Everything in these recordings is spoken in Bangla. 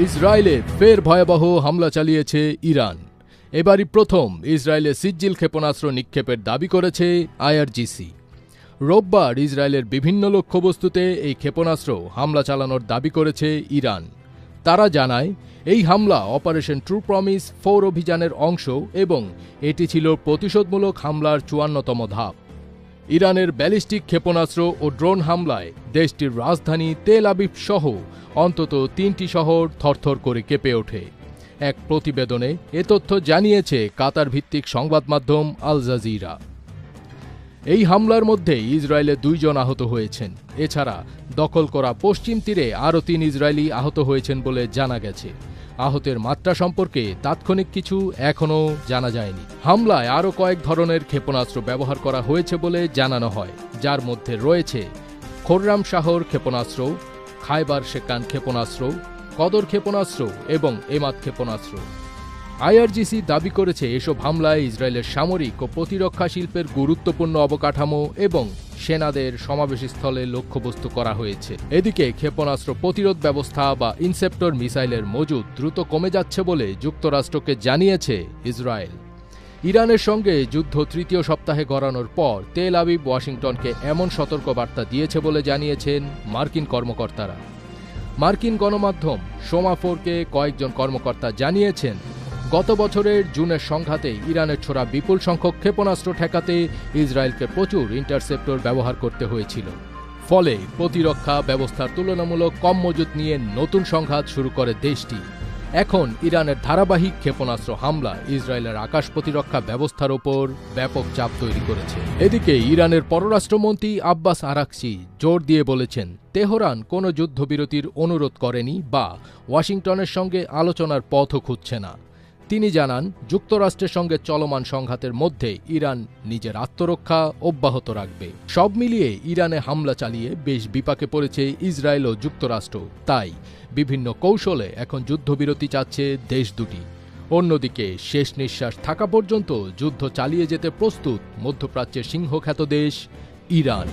ইসরায়েলে ফের ভয়াবহ হামলা চালিয়েছে ইরান। এবারই প্রথম ইসরায়েলে সিজ্জিল ক্ষেপণাস্ত্র নিক্ষেপের দাবি করেছে আইআরজিসি। রোববার ইসরায়েলের বিভিন্ন লক্ষ্যবস্তুতে এই ক্ষেপণাস্ত্র হামলা চালানোর দাবি করেছে ইরান। তারা জানায়, এই হামলা অপারেশন ট্রু প্রমিস 4 অভিযানের অংশ এবং এটি ছিল প্রতিশোধমূলক হামলার 54তম ধাপ। ইরানের ব্যালিস্টিক ক্ষেপণাস্ত্র ও ড্রোন হামলায় দেশটির রাজধানী তেল আবিব সহ অন্তত 3টি শহর থরথর করে কেঁপে ওঠে। এক প্রতিবেদনে এ তথ্য জানিয়েছে কাতার ভিত্তিক সংবাদ মাধ্যম আল জাজিরা। এই হামলার মধ্যে ইসরায়েলে 2 জন আহত হয়েছেন। এছাড়া দখল করা পশ্চিম তীরে আরও 3 ইসরায়েলি আহত হয়েছেন বলে জানা গেছে। আহতের মাত্রা সম্পর্কে তাৎক্ষণিক কিছু এখনও জানা যায়নি। হামলায় আরও কয়েক ধরনের ক্ষেপণাস্ত্র ব্যবহার করা হয়েছে বলে জানানো হয়, যার মধ্যে রয়েছে খোররাম শাহর ক্ষেপণাস্ত্র, খায়বার শেকান ক্ষেপণাস্ত্র, কদর ক্ষেপণাস্ত্র এবং এমাদ ক্ষেপণাস্ত্র। আইআরজিসি দাবি করেছে এসব হামলায় ইসরায়েলের সামরিক ও প্রতিরক্ষা শিল্পের গুরুত্বপূর্ণ অবকাঠামো এবং সেনাদের সমাবেশস্থলে লক্ষ্যবস্তু করা হয়েছে। এদিকে ক্ষেপণাস্ত্র প্রতিরোধ ব্যবস্থা বা ইনসেপ্টর মিসাইলের মজুদ দ্রুত কমে যাচ্ছে বলে যুক্তরাষ্ট্রকে জানিয়েছে ইসরায়েল। ইরানের সঙ্গে যুদ্ধ 3য় সপ্তাহে গড়ানোর পর তেল আবিব ওয়াশিংটনকে এমন সতর্কবার্তা দিয়েছে বলে জানিয়েছেন মার্কিন কর্মকর্তারা। মার্কিন গণমাধ্যম সোমাফোরকে কয়েকজন কর্মকর্তা জানিয়েছেন, গত বছরের জুনের সংঘাতে ইরানের ছোড়া বিপুল সংখ্যক ক্ষেপণাস্ত্র ঠেকাতে ইসরায়েলকে প্রচুর ইন্টারসেপ্টর ব্যবহার করতে হয়েছিল। ফলে প্রতিরক্ষা ব্যবস্থার তুলনামূলক কম মজুত নিয়ে নতুন সংঘাত শুরু করে দেশটি। এখন ইরানের ধারাবাহিক ক্ষেপণাস্ত্র হামলা ইসরায়েলের আকাশ প্রতিরক্ষা ব্যবস্থার ওপর ব্যাপক চাপ তৈরি করেছে। এদিকে ইরানের পররাষ্ট্রমন্ত্রী আব্বাস আরাকচি জোর দিয়ে বলেছেন, তেহরান কোনো যুদ্ধবিরতির অনুরোধ করেনি বা ওয়াশিংটনের সঙ্গে আলোচনার পথও খুঁজছে না। তিনি জানান, যুক্তরাষ্ট্রের সঙ্গে চলমান সংঘাতের মধ্যে ইরান নিজের আত্মরক্ষা অব্যাহত রাখবে। সব মিলিয়ে ইরানে হামলা চালিয়ে বেশ বিপাকে পড়েছে ইসরায়েল ও যুক্তরাষ্ট্র। তাই বিভিন্ন কৌশলে এখন যুদ্ধবিরতি চাচ্ছে দেশ দুটি। অন্যদিকে শেষ নিঃশ্বাস থাকা পর্যন্ত যুদ্ধ চালিয়ে যেতে প্রস্তুত মধ্যপ্রাচ্যের সিংহখ্যাত দেশ ইরান।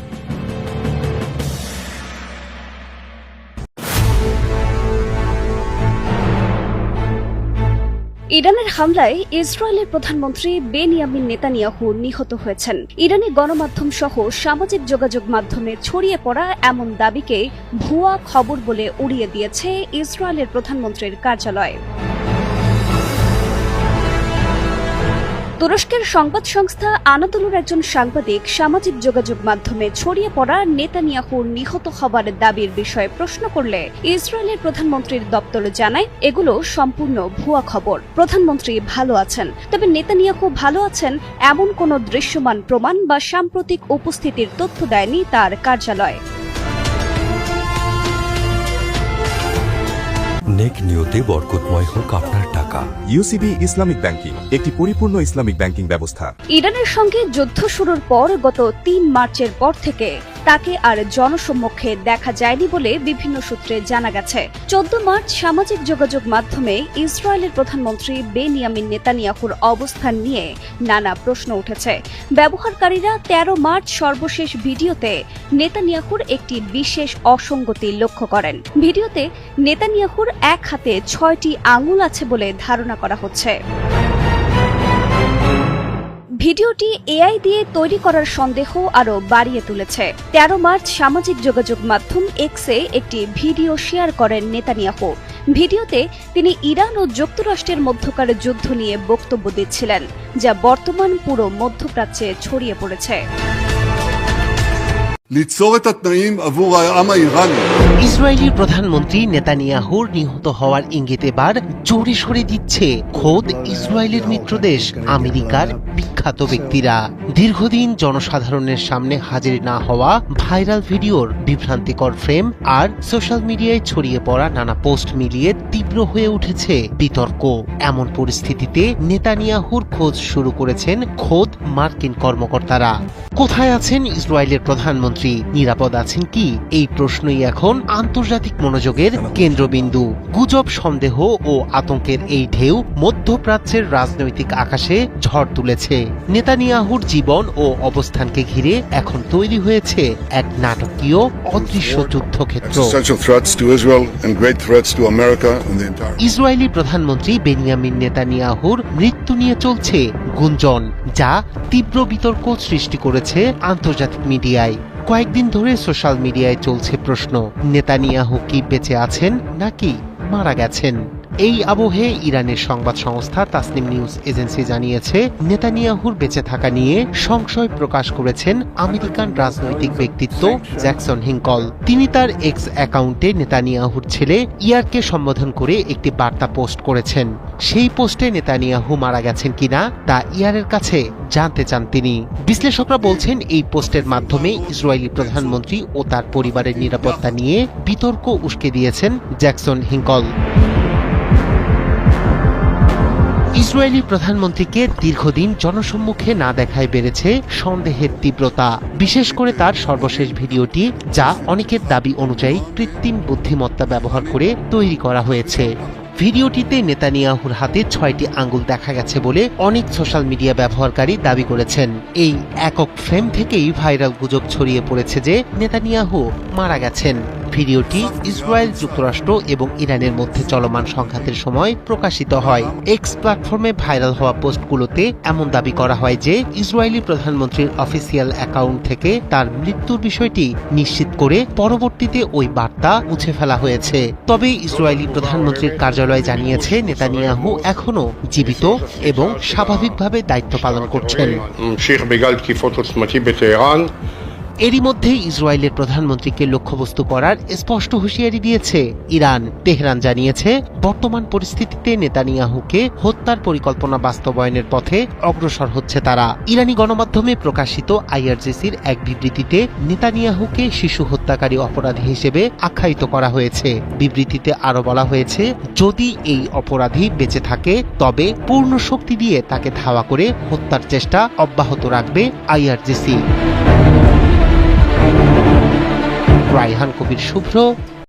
ইরানের হামলায় ইসরায়েলের প্রধানমন্ত্রী বেনিয়ামিন নেতানিয়াহু নিহত হয়েছেন। ইরানি গণমাধ্যম সহ সামাজিক যোগাযোগ মাধ্যমে ছড়িয়ে পড়া এমন দাবিকে ভুয়া খবর বলে উড়িয়ে দিয়েছে ইসরায়েলের প্রধানমন্ত্রীর কার্যালয়। তুরস্কের সংবাদ সংস্থা আনাদোলুর একজন সাংবাদিক সামাজিক যোগাযোগ মাধ্যমে ছড়িয়ে পড়া নেতানিয়াহুর নিহত হবার দাবির বিষয়ে প্রশ্ন করলে ইসরায়েলের প্রধানমন্ত্রীর দপ্তর জানায়, এগুলো সম্পূর্ণ ভুয়া খবর। প্রধানমন্ত্রী ভালো আছেন, তবে নেতানিয়াহু ভালো আছেন এমন কোনো দৃশ্যমান প্রমাণ বা সাম্প্রতিক উপস্থিতির তথ্য দেয়নি তার কার্যালয়। নেক নিয়তে বরকতময় হোক আপনার টাকা। ইউসিবি ইসলামিক ব্যাংকিং একটি পরিপূর্ণ ইসলামিক ব্যাংকিং ব্যবস্থা। ইরানের সঙ্গে যুদ্ধ শুরুর পর গত 3 মার্চের পর থেকে তাকে আর জনসম্মুখে দেখা যায়নি বলে বিভিন্ন সূত্রে জানা গেছে। 14 মার্চ সামাজিক যোগাযোগ মাধ্যমে ইসরায়েলের প্রধানমন্ত্রী বেনিয়ামিন নেতানিয়াহুর অবস্থান নিয়ে নানা প্রশ্ন উঠেছে। ব্যবহারকারীরা 13 মার্চ সর্বশেষ ভিডিওতে নেতানিয়াহুর একটি বিশেষ অসঙ্গতি লক্ষ্য করেন। ভিডিওতে নেতানিয়াহুর এক হাতে 6টি আঙুল আছে বলে ধারণা করা হচ্ছে। ভিডিওটি এআই দিয়ে তৈরি করার সন্দেহ আরও বাড়িয়ে তুলেছে। 13 মার্চ সামাজিক যোগাযোগ মাধ্যম এক্সে একটি ভিডিও শেয়ার করেন নেতানিয়াহু। ভিডিওতে তিনি ইরান ও যুক্তরাষ্ট্রের মধ্যকার যুদ্ধ নিয়ে বক্তব্য দিচ্ছিলেন, যা বর্তমান পুরো মধ্যপ্রাচ্যে ছড়িয়ে পড়েছে। ইসরায়েলি প্রধানমন্ত্রী নেতানিয়াহুর নিহত হওয়ার ইঙ্গিত এবার জোরে সরে দিচ্ছে খোদ ইসরায়েলের মিত্রদেশ আমেরিকার বিখ্যাত ব্যক্তিরা। দীর্ঘদিন জনসাধারণের সামনে হাজির না হওয়া ভাইরাল ভিডিওর বিভ্রান্তিকর ফ্রেম আর সোশ্যাল মিডিয়ায় ছড়িয়ে পড়া নানা পোস্ট মিলিয়ে তীব্র হয়ে উঠেছে বিতর্ক। এমন পরিস্থিতিতে নেতানিয়াহুর খোঁজ শুরু করেছেন খোদ মার্কিন কর্মকর্তারা। কোথায় আছেন ইসরায়েলের প্রধানমন্ত্রী, নিরাপদ আছেন কি? এই প্রশ্নই এখন আন্তর্জাতিক মনোযোগের কেন্দ্রবিন্দু। গুজব, সন্দেহ ও আতঙ্কের এই ঢেউ মধ্যপ্রাচ্যের রাজনৈতিক আকাশে ঝড় তুলেছে। নেতানিয়াহুর জীবন ও অবস্থানকে ঘিরে এখন তৈরি হয়েছে এক নাটকীয় অদৃশ্য যুদ্ধক্ষেত্র। Existential threats to Israel and great threats to America and the entire. Israeli প্রধানমন্ত্রী বেনিয়ামিন নেতানিয়াহুর মৃত্যু নিয়ে চলছে গুঞ্জন, যা তীব্র বিতর্ক সৃষ্টি করেছে আন্তর্জাতিক মিডিয়ায়। কয়েকদিন ধরে সোশ্যাল মিডিয়ায় চলছে প্রশ্ন, নেতানিয়াহু কি বেঁচে আছেন নাকি মারা গেছেন? এই আবহে ইরানের সংবাদ সংস্থা তাসনিম নিউজ এজেন্সি জানিয়েছে, নেতানিয়াহুর বেঁচে থাকা নিয়ে সংশয় প্রকাশ করেছেন আমেরিকান রাজনৈতিক ব্যক্তিত্ব জ্যাকসন হিঙ্কল। তিনি তার এক্স অ্যাকাউন্টে নেতানিয়াহুর ছেলে ইয়ারকে সম্বোধন করে একটি বার্তা পোস্ট করেছেন। সেই পোস্টে নেতানিয়াহু মারা গেছেন কিনা তা ইয়ারের কাছে জানতে চান তিনি। বিশ্লেষকরা বলছেন, এই পোস্টের মাধ্যমে ইসরায়েলি প্রধানমন্ত্রী ও তার পরিবারের নিরাপত্তা নিয়ে বিতর্ক উস্কে দিয়েছেন জ্যাকসন হিঙ্কল। ইসরায়েলি প্রধানমন্ত্রীকে দীর্ঘদিন জনসম্মুখে না দেখায় বেড়েছে সন্দেহের তীব্রতা, বিশেষ করে তার সর্বশেষ ভিডিওটি, যা অনেকের দাবি অনুযায়ী কৃত্রিম বুদ্ধিমত্তা ব্যবহার করে তৈরি করা হয়েছে। ভিডিওটিতে নেতানিয়াহুর হাতে 6টি আঙ্গুল দেখা গেছে বলে অনেক সোশ্যাল মিডিয়া ব্যবহারকারী দাবি করেছেন। এই একক ফ্রেম থেকেই ভাইরাল গুজব ছড়িয়ে পড়েছে যে নেতানিয়াহু মারা গেছেন। ভিডিওটি ইসরায়েল, যুক্তরাষ্ট্র এবং ইরানের মধ্যে চলমান সংঘাতের সময় প্রকাশিত হয়। এক্স প্ল্যাটফর্মে ভাইরাল হওয়া পোস্টগুলোতে এমন দাবি করা হয় যে ইসরায়েলি প্রধানমন্ত্রীর অফিসিয়াল অ্যাকাউন্ট থেকে তার মৃত্যুর বিষয়টি নিশ্চিত করে পরবর্তীতে ওই বার্তা মুছে ফেলা হয়েছে। তবে ইসরায়েলি প্রধানমন্ত্রীর কার্যালয় জানিয়েছে, নেতানিয়াহু এখনও জীবিত এবং স্বাভাবিকভাবে দায়িত্ব পালন করছেন। এরই মধ্যে ইসরায়েলের প্রধানমন্ত্রীকে লক্ষ্যবস্তু করার স্পষ্ট হুঁশিয়ারি দিয়েছে ইরান। তেহরান জানিয়েছে, বর্তমান পরিস্থিতিতে নেতানিয়াহুকে হত্যার পরিকল্পনা বাস্তবায়নের পথে অগ্রসর হচ্ছে তারা। ইরানি গণমাধ্যমে প্রকাশিত আইআরজিসির এক বিবৃতিতে নেতানিয়াহুকে শিশু হত্যাকারী অপরাধী হিসেবে আখ্যায়িত করা হয়েছে। বিবৃতিতে আরো বলা হয়েছে, যদি এই অপরাধী বেঁচে থাকে তবে পূর্ণ শক্তি দিয়ে তাকে ধাওয়া করে হত্যার চেষ্টা অব্যাহত রাখবে আইআরজিসি। রায়হান কবির শুভ্র,